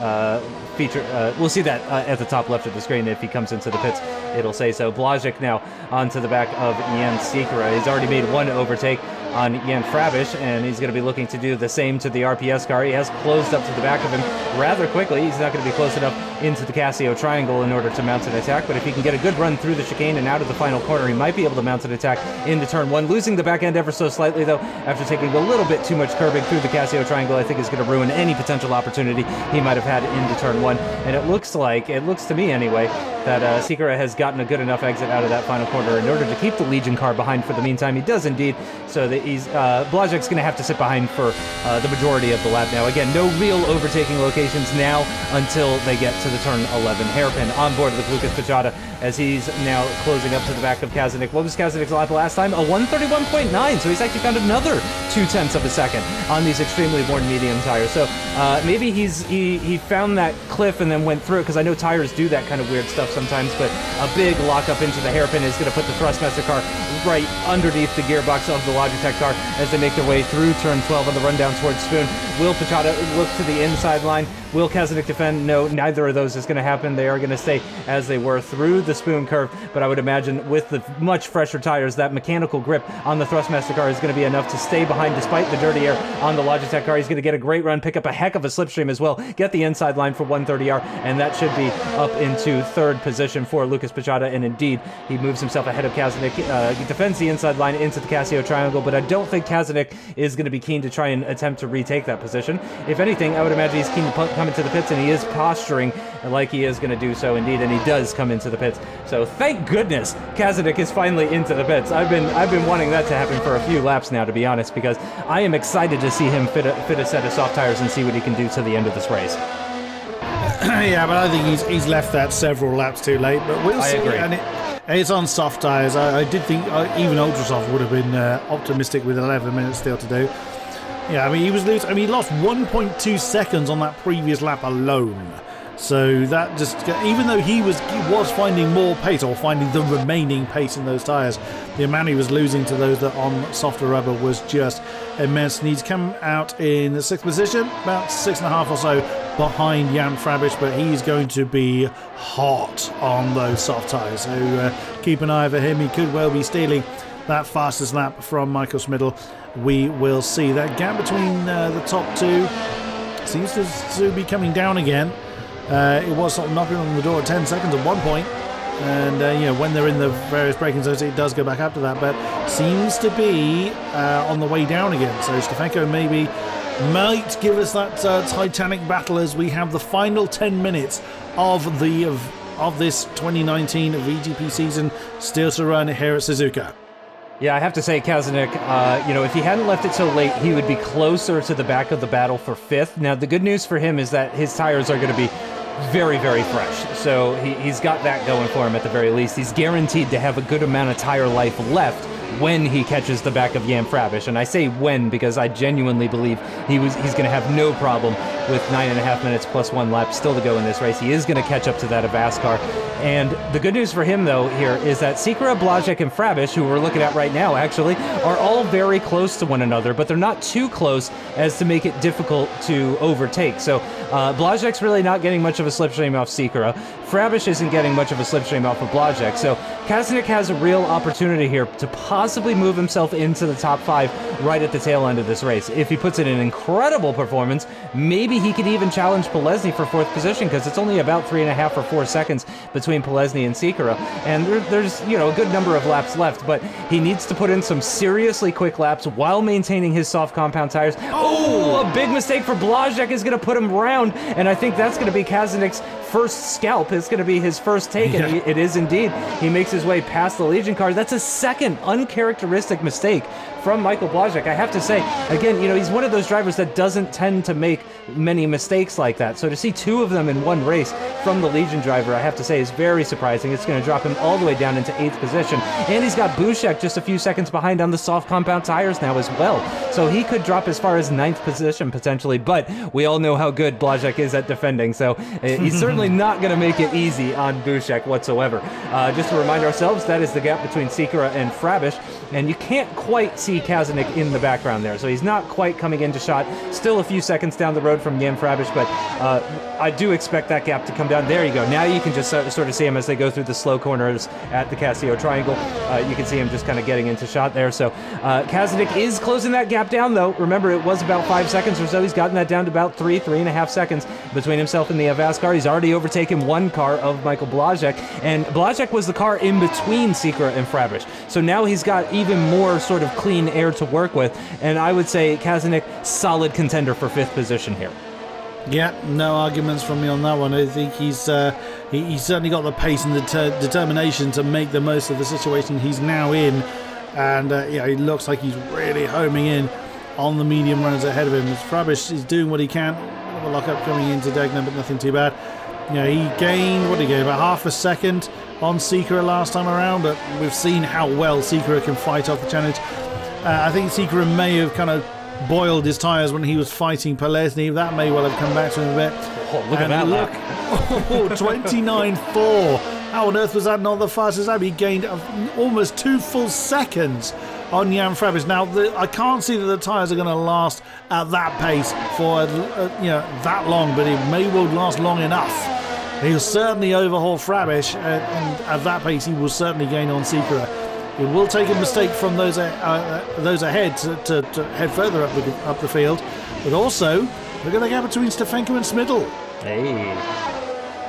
we'll see that at the top left of the screen. If he comes into the pits, it'll say so. Blazek now onto the back of Jan Sikora. He's already made one overtake on Jan Frabish, and he's going to be looking to do the same to the RPS car. He has closed up to the back of him rather quickly. He's not going to be close enough into the Casio triangle in order to mount an attack, but if he can get a good run through the chicane and out of the final corner, he might be able to mount an attack into turn 1. Losing the back end ever so slightly, though, after taking a little bit too much curbing through the Casio triangle, I think is going to ruin any potential opportunity he might have had into turn 1. And it looks to me anyway, that Sikora has gotten a good enough exit out of that final corner in order to keep the Legion car behind for the meantime. He does indeed, so that he's Blazek's going to have to sit behind for the majority of the lap now. Again, no real overtaking locations now until they get to the turn 11 hairpin. On board with Lucas Pachada as he's now closing up to the back of Kazanik. What was Kazanik's lap last time? A 131.9, so he's actually found another 0.2 of a second on these extremely worn medium tires. So maybe he found that cliff and then went through it, because I know tires do that kind of weird stuff sometimes, but a big lockup into the hairpin is going to put the Thrustmaster car right underneath the gearbox of the Logitech car as they make their way through turn 12 on the rundown towards Spoon. Will Pachada look to the inside line? Will Kazanik defend? No, neither of those is going to happen. They are going to stay as they were through the Spoon curve, but I would imagine with the much fresher tires, that mechanical grip on the Thrustmaster car is going to be enough to stay behind despite the dirty air on the Logitech car. He's going to get a great run, pick up a heck of a slipstream as well, get the inside line for 130R, and that should be up into third position for Lucas Pachada, and indeed, he moves himself ahead of Kazanik. He defends the inside line into the Casio triangle, but I don't think Kazanik is going to be keen to try and attempt to retake that position. If anything, I would imagine he's keen to come into the pits, and he is posturing like he is going to do so indeed, and he does come into the pits. So thank goodness Kazanik is finally into the pits. I've been wanting that to happen for a few laps now, to be honest, because I am excited to see him fit a set of soft tires and see what he can do to the end of this race. Yeah, but I think he's left that several laps too late, but we'll see. I agree. And it's on soft tyres. I did think even Ultrasoft would have been optimistic with 11 minutes still to do. Yeah, I mean, he lost 1.2 seconds on that previous lap alone. So that just, even though he was finding more pace, or finding the remaining pace in those tyres, the amount he was losing to those that on softer rubber was just immense. And he's come out in the 6th position, about 6.5 or so behind Jan Frabish, but he's going to be hot on those soft tyres. So keep an eye over him. He could well be stealing that fastest lap from Michael Schmidl. We will see. That gap between the top two seems to be coming down again. It was sort of knocking on the door at 10 seconds at one point, and when they're in the various braking zones, it does go back up to that, but seems to be on the way down again. So Stefanko maybe might give us that titanic battle as we have the final 10 minutes of this 2019 VGP season still to run here at Suzuka. Yeah, I have to say, Kazanik, if he hadn't left it so late, he would be closer to the back of the battle for 5th. Now, the good news for him is that his tires are going to be very, very fresh. So he's got that going for him at the very least. He's guaranteed to have a good amount of tire life left when he catches the back of Jan Frabish. And I say when because I genuinely believe he's going to have no problem with 9.5 minutes plus 1 lap still to go in this race. He is going to catch up to that Avast car. And the good news for him, though, here is that Sikora, Blazek, and Frabish, who we're looking at right now, actually, are all very close to one another, but they're not too close as to make it difficult to overtake. So Blazek's really not getting much of a slipstream off Sikora. Frabish isn't getting much of a slipstream off of Blazek, so Kazanik has a real opportunity here to possibly move himself into the top 5 right at the tail end of this race. If he puts in an incredible performance, maybe he could even challenge Polesny for 4th position, because it's only about 3.5 or 4 seconds between Polesny and Sikora, and there's, you know, a good number of laps left, but he needs to put in some seriously quick laps while maintaining his soft compound tires. Oh, a big mistake for Blazek is going to put him round, and I think that's going to be Kazanik's first scalp. It's going to be his first take, and it is indeed. He makes his way past the Legion car. That's a second uncharacteristic mistake from Michael Blazek. I have to say, again, you know, he's one of those drivers that doesn't tend to make many mistakes like that. So to see 2 of them in one race from the Legion driver, I have to say, is very surprising. It's going to drop him all the way down into 8th position. And he's got Bushek just a few seconds behind on the soft compound tires now as well. So he could drop as far as 9th position potentially, but we all know how good Blazek is at defending. So he's certainly not going to make it easy on Bushek whatsoever. Just to remind ourselves, that is the gap between Sikora and Frabish, and you can't quite see Kazanik in the background there, so he's not quite coming into shot. Still a few seconds down the road from Jan Frabish, but I do expect that gap to come down. There you go. Now you can just sort of see him as they go through the slow corners at the Casio Triangle. You can see him just kind of getting into shot there. So Kazanik is closing that gap down, though. Remember, it was about 5 seconds or so. He's gotten that down to about 3.5 seconds between himself and the Avast car. He's already overtaken 1 car of Michael Blazek, and Blazek was the car in between Sikora and Frabish. So now he's got even more sort of clean air to work with, and I would say Kazanik, solid contender for 5th position here. Yeah, no arguments from me on that one. I think he's certainly got the pace and the determination to make the most of the situation he's now in, and yeah, he looks like he's really homing in on the medium runners ahead of him. Frabish is doing what he can. A lock-up coming into Degner, but nothing too bad. You know, he gained, what did he gain, about half a second on Sikora last time around, but we've seen how well Sikora can fight off the challenge. I think Sikora may have kind of boiled his tyres when he was fighting Polesny. That may well have come back to him a bit. Oh, look at that lap. Oh, 29.4. How on earth was that not the fastest lap? He gained almost 2 full seconds on Jan Frabish. Now, I can't see that the tyres are going to last at that pace for you know, that long, but it may well last long enough. He'll certainly overhaul Frabish, and at that pace, he will certainly gain on Sikora. It will take a mistake from those ahead to head further up the field, but also look at the gap between Stefenko and Smidl. Hey,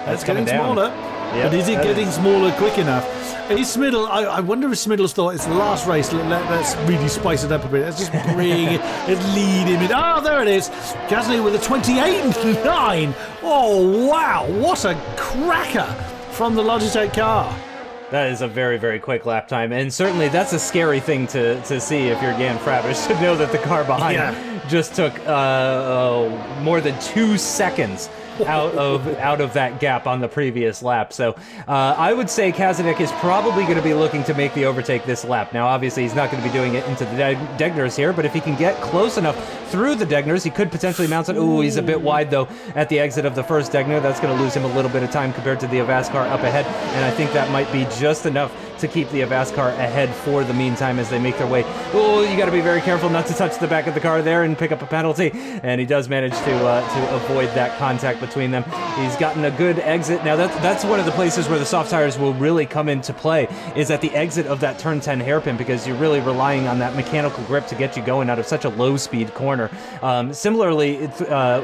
that's getting smaller. Yep, but is it getting smaller quick enough? Is Smidl, I wonder if Smidl's thought it's the last race, let's really spice it up a bit. Let's just bring it, let's lead him in. Ah, there it is. Gasly with a 28.9. Oh, wow. What a cracker from the Logitech car. That is a very, very quick lap time, and certainly that's a scary thing to see if you're Jan Frabish, to know that the car behind just took more than 2 seconds out of that gap on the previous lap. So I would say Kazanik is probably going to be looking to make the overtake this lap. Now, obviously, he's not going to be doing it into the Degners here, but if he can get close enough through the Degners, he could potentially mount it. Ooh, he's a bit wide, though, at the exit of the first Degner. That's going to lose him a little bit of time compared to the Avast car up ahead, and I think that might be just enough to keep the Avast car ahead for the meantime as they make their way. Oh, you got to be very careful not to touch the back of the car there and pick up a penalty, and he does manage to avoid that contact between them. He's gotten a good exit. Now that's one of the places where the soft tires will really come into play, is at the exit of that turn 10 hairpin, because you're really relying on that mechanical grip to get you going out of such a low speed corner. Similarly,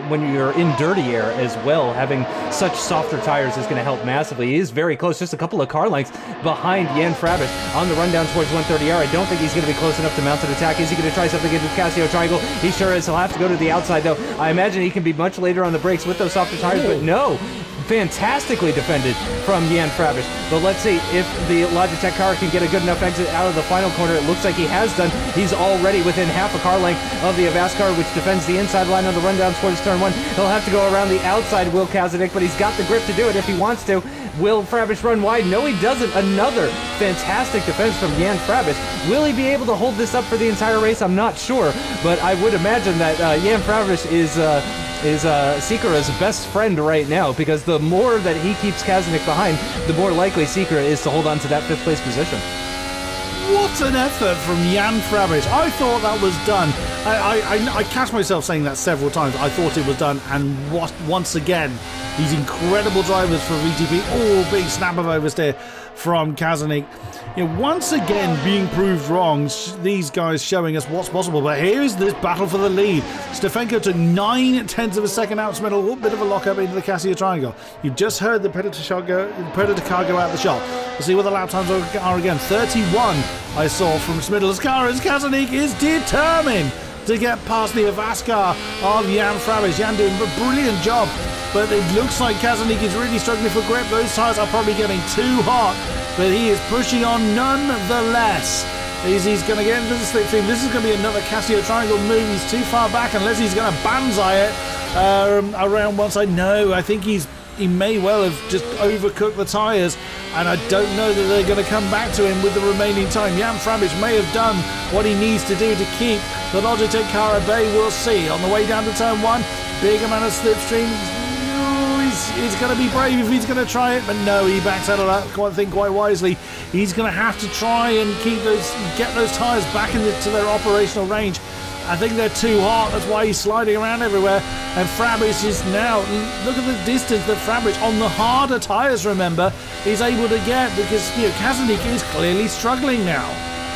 when you're in dirty air as well, having such softer tires is going to help massively. He is very close, just a couple of car lengths behind Jan Frabish on the run down towards 130R. I don't think he's going to be close enough to mount an attack. Is he going to try something into the Casio Triangle? He sure is. He'll have to go to the outside, though. I imagine he can be much later on the brakes with those softer tires, but no. Fantastically defended from Jan Frabish. But let's see if the Logitech car can get a good enough exit out of the final corner. It looks like he has done. He's already within half a car length of the Avast car, which defends the inside line on the rundown towards turn 1. He'll have to go around the outside, Will Kazanik, but he's got the grip to do it if he wants to. Will Frabish run wide? No, he doesn't. Another fantastic defense from Jan Frabish. Will he be able to hold this up for the entire race? I'm not sure, but I would imagine that Jan Frabish is Sikora's best friend right now, because the more that he keeps Kazanik behind, the more likely Sikora is to hold on to that 5th place position. What an effort from Jan Frabish. I thought that was done. I catch myself saying that several times. I thought it was done, and once again, These incredible drivers for VTP. Oh, big snap of oversteer from Kazanik. You know, once again being proved wrong, these guys showing us what's possible. But here is this battle for the lead. Stefanko took 9/10 of a second out to Smidl. A bit of a lock up into the Casio triangle. You've just heard the Predator car go out the shot. We'll see what the lap times are again. 31 I saw from Smidl's car as Kazanik is determined to get past the Avaskar of Jan Frabish. Jan doing a brilliant job, but it looks like Kazanik is really struggling for grip. Those tyres are probably getting too hot, but he is pushing on nonetheless. He's going to get into the slipstream. This is going to be another Casio triangle move. He's too far back unless he's going to banzai it around one side. No, I think he may well have just overcooked the tyres, and I don't know that they're going to come back to him with the remaining time. Jan Frabish may have done what he needs to do to keep the Logitech car at bay. We'll see. On the way down to turn one, big amount of slipstream. He's going to be brave if he's going to try it, but no, he backs out of that thing quite wisely. He's going to have to try and get those tyres back into their operational range. I think they're too hot, that's why he's sliding around everywhere. And Frabish is now, look at the distance that Frabish, on the harder tyres, remember, is able to get, because, you know, Kazanik is clearly struggling now.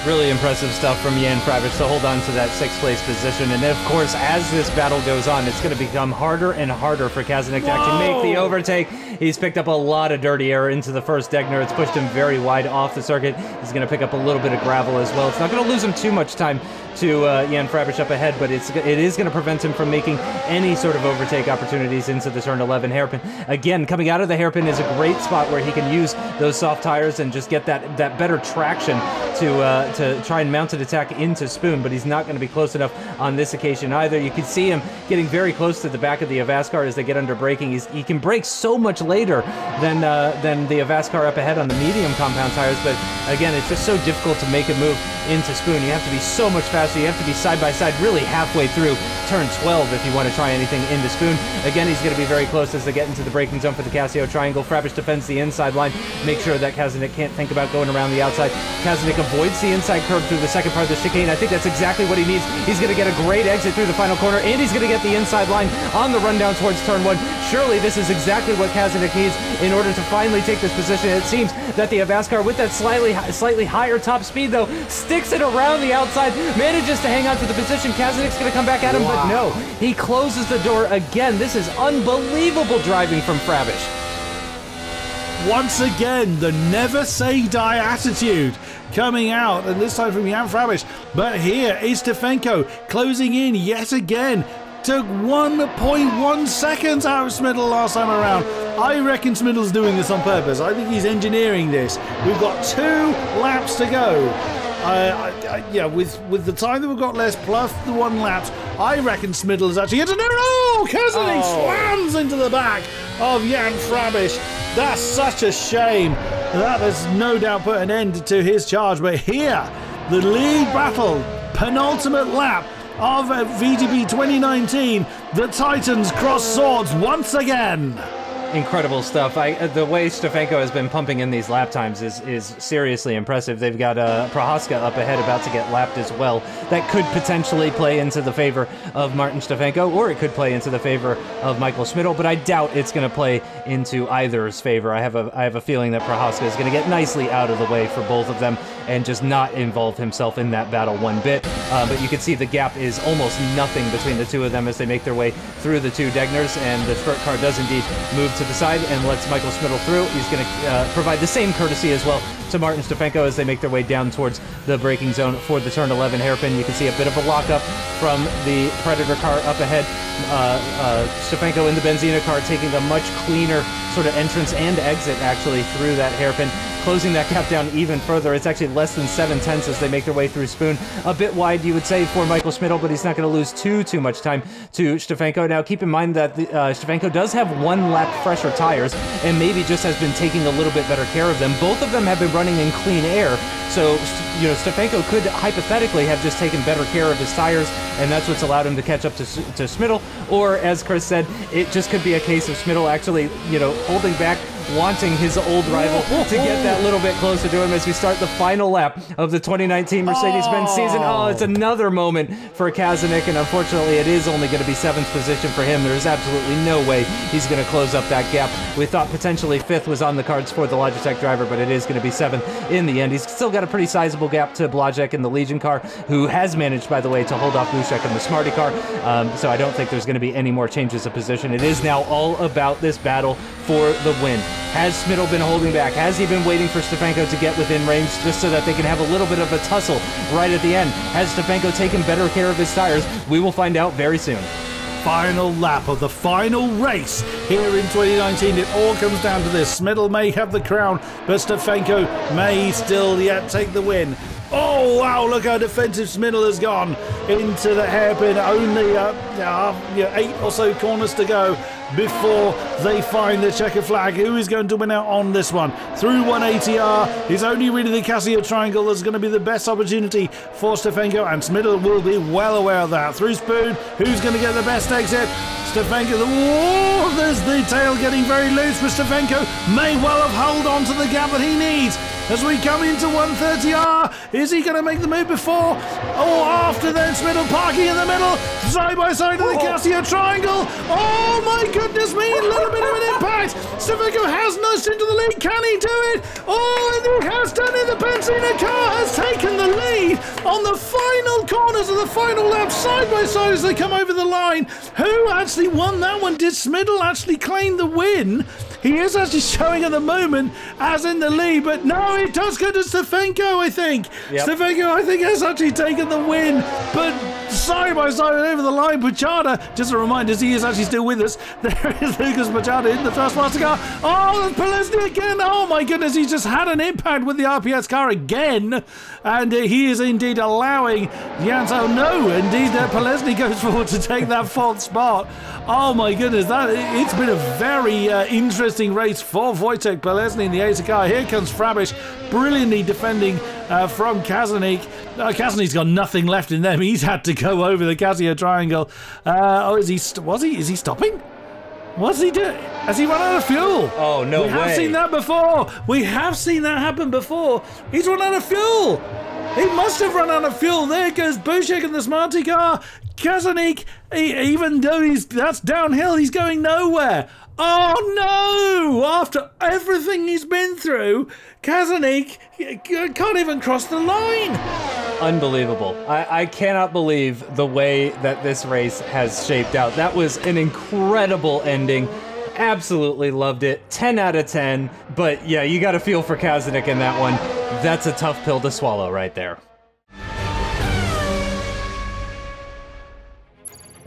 Really impressive stuff from Jan Frabish to hold on to that 6th place position. And then, of course, as this battle goes on, it's going to become harder and harder for Kazanik to actually make the overtake. He's picked up a lot of dirty air into the first Degner. It's pushed him very wide off the circuit. He's going to pick up a little bit of gravel as well. It's not going to lose him too much time to Jan Frabish up ahead, but it is going to prevent him from making any sort of overtake opportunities into the turn 11 hairpin. Again, coming out of the hairpin is a great spot where he can use those soft tires and just get that better traction to try and mount an attack into Spoon, but he's not going to be close enough on this occasion either. You can see him getting very close to the back of the Avaskar as they get under braking. He can brake so much later than the Avaskar up ahead on the medium compound tires, but again, it's just so difficult to make a move into Spoon. You have to be so much faster. You have to be side by side, really halfway through turn 12 if you want to try anything into Spoon. Again, he's going to be very close as they get into the braking zone for the Casio triangle. Frabish defends the inside line, make sure that Kazanik can't think about going around the outside. Kazanik avoids the inside curve through the second part of the chicane. I think that's exactly what he needs. He's going to get a great exit through the final corner, and he's going to get the inside line on the run down towards turn 1. Surely this is exactly what Kazanik needs in order to finally take this position. It seems that the Avaskar, with that slightly higher top speed, though, sticks it around the outside, manages to hang on to the position. Kazanik's going to come back at him, but no, he closes the door again. This is unbelievable driving from Frabish. Once again, the never say die attitude coming out, and this time from Jan Frabish. But here is Stefanko closing in yet again. Took 1.1 seconds out of Smidl last time around. I reckon Smidl's doing this on purpose. I think he's engineering this. We've got 2 laps to go. Yeah, with the time that we've got left, plus the 1 lap, I reckon Smidl is actually into Kazanik slams into the back of Jan Frabish. That's such a shame. That has no doubt put an end to his charge. But here, the lead battle, penultimate lap of VTB 2019. The Titans cross swords once again. Incredible stuff. The way Stefanko has been pumping in these lap times is seriously impressive. They've got Prohaska up ahead about to get lapped as well. That could potentially play into the favor of Martin Stefanko, or it could play into the favor of Michael Smidl, but I doubt it's going to play into either's favor. I have a feeling that Prohaska is going to get nicely out of the way for both of them and just not involve himself in that battle one bit. But you can see the gap is almost nothing between the two of them as they make their way through the 2 Degners, and the sprint car does indeed move to the side and lets Michael Smidl through. He's going to provide the same courtesy as well to Martin Stefanko as they make their way down towards the braking zone for the turn 11 hairpin. You can see a bit of a lockup from the Predator car up ahead. Stefanko in the Benzina car taking a much cleaner sort of entrance and exit actually through that hairpin, closing that gap down even further. It's actually less than 7/10 as they make their way through Spoon. A bit wide, you would say, for Michael Smidl, but he's not going to lose too much time to Stefanko. Now, keep in mind that Stefanko does have 1 lap fresher tires and maybe just has been taking a little bit better care of them. Both of them have been running in clean air, so you know Stefanko could hypothetically have just taken better care of his tires, and that's what's allowed him to catch up to Smidl. Or, as Chris said, it just could be a case of Smidl actually, you know, holding back wanting his old rival to get that little bit closer to him as we start the final lap of the 2019 Mercedes-Benz season. Oh, it's another moment for Kazanik, and unfortunately it is only going to be 7th position for him. There is absolutely no way he's going to close up that gap. We thought potentially 5th was on the cards for the Logitech driver, but it is going to be 7th in the end. He's still got a pretty sizable gap to Blazek in the Legion car, who has managed, by the way, to hold off Bushek in the Smarty car. So I don't think there's going to be any more changes of position. It is now all about this battle for the win. Has Smittle been holding back? Has he been waiting for Stefanko to get within range just so that they can have a little bit of a tussle right at the end? Has Stefanko taken better care of his tires? We will find out very soon. Final lap of the final race here in 2019. It all comes down to this. Smittle may have the crown, but Stefanko may still yet take the win. Oh, wow, look how defensive Smittle has gone into the hairpin. Only 8 or so corners to go before they find the checker flag. Who is going to win out on this one? Through 180R, it's only really the Casio triangle that's going to be the best opportunity for Stefanko, and Smittle will be well aware of that. Through Spoon, who's going to get the best exit? Stefanko, there's the tail getting very loose, but Stefanko may well have held on to the gap that he needs. As we come into 130R, is he going to make the move before or after then? Smittle parking in the middle, side by side of the Casio triangle. Oh my goodness me, a little bit of an impact. Stefanko has nudged into the lead. Can he do it? Oh, and he has done it. The Benzina car has taken the lead on the final corners of the final lap, side by side as they come over the line. Who actually won that one? Did Smittle actually claim the win? He is actually showing at the moment as in the lead, but no, it does go to Stefanko, I think. Yep. Stefanko, I think, has actually taken the win, but side by side over the line, Puchada, just a reminder, he is actually still with us. There is Lucas Puchada in the first master car. Oh, and Polesny again. Oh my goodness, he's just had an impact with the RPS car again, and he is indeed allowing Janso. No, indeed, Polesny goes forward to take that 4th spot. Oh my goodness, it's been a very interesting race for Wojtek Polesny in the Acer car. Here comes Frabish, brilliantly defending from Kazanik. Kazanik's got nothing left in them. He's had to go over the Casio triangle. Is he stopping? What's he doing? Has he run out of fuel? Oh, no way. We have seen that before. We have seen that happen before. He's run out of fuel. He must have run out of fuel. There goes Bushek in the Smarty car. Kazanik, even though that's downhill, he's going nowhere. Oh no! After everything he's been through, Kazanik can't even cross the line. Unbelievable. I cannot believe the way that this race has shaped out. That was an incredible ending. Absolutely loved it. 10 out of 10. But yeah, you got to feel for Kazanik in that one. That's a tough pill to swallow right there.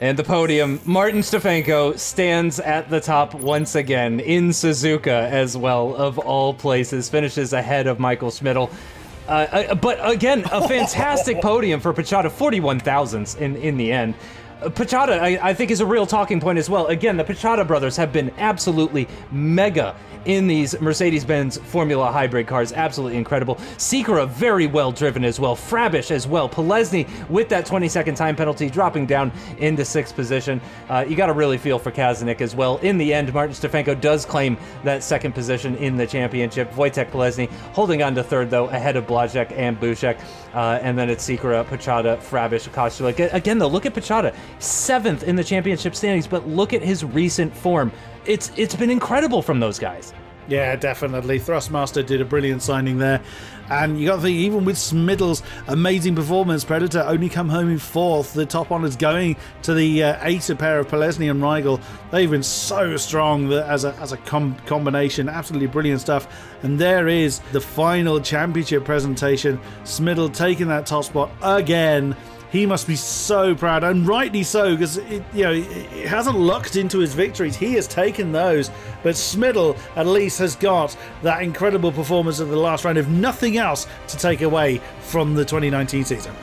And the podium, Martin Stefanko stands at the top once again in Suzuka as well, of all places, finishes ahead of Michael Schmidl. But again, a fantastic podium for Puchada, 41 thousandths in the end. Puchada, I think, is a real talking point as well. Again, the Puchada brothers have been absolutely mega in these Mercedes-Benz Formula Hybrid cars. Absolutely incredible. Sikora, very well driven as well. Frabish as well. Polesny with that 20-second time penalty, dropping down into 6th position. You got to really feel for Kazanik as well. In the end, Martin Stefanko does claim that 2nd position in the championship. Wojtek Polesny holding on to 3rd, though, ahead of Blazek and Bushek. And then it's Sikora, Puchada, Frabish, Kostulik. Again, though, look at Puchada. 7th in the championship standings, but look at his recent form. It's been incredible from those guys. Yeah, definitely. Thrustmaster did a brilliant signing there. And you got to think, even with Smiddle's amazing performance, Predator only come home in 4th. The top honours going to the Acer pair of Polesny and Rigel. They've been so strong as a combination. Absolutely brilliant stuff. And there is the final championship presentation. Smiddle taking that top spot again. He must be so proud, and rightly so, because it hasn't lucked into his victories. He has taken those, but Smiddle at least has got that incredible performance of the last round, if nothing else, to take away from the 2019 season.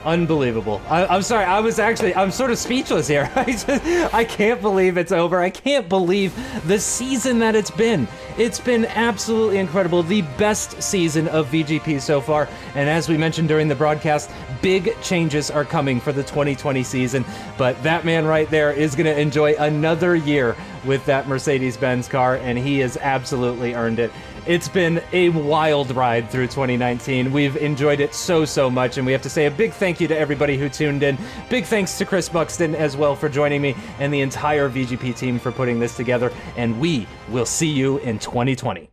Unbelievable. I'm sorry, I'm sort of speechless here. I can't believe it's over. I can't believe the season that it's been. It's been absolutely incredible. The best season of VGP so far. And as we mentioned during the broadcast, big changes are coming for the 2020 season. But that man right there is going to enjoy another year with that Mercedes-Benz car, and he has absolutely earned it. It's been a wild ride through 2019. We've enjoyed it so much, and we have to say a big thank you to everybody who tuned in. Big thanks to Chris Buxton as well for joining me, and the entire VGP team for putting this together, and we will see you in 2020.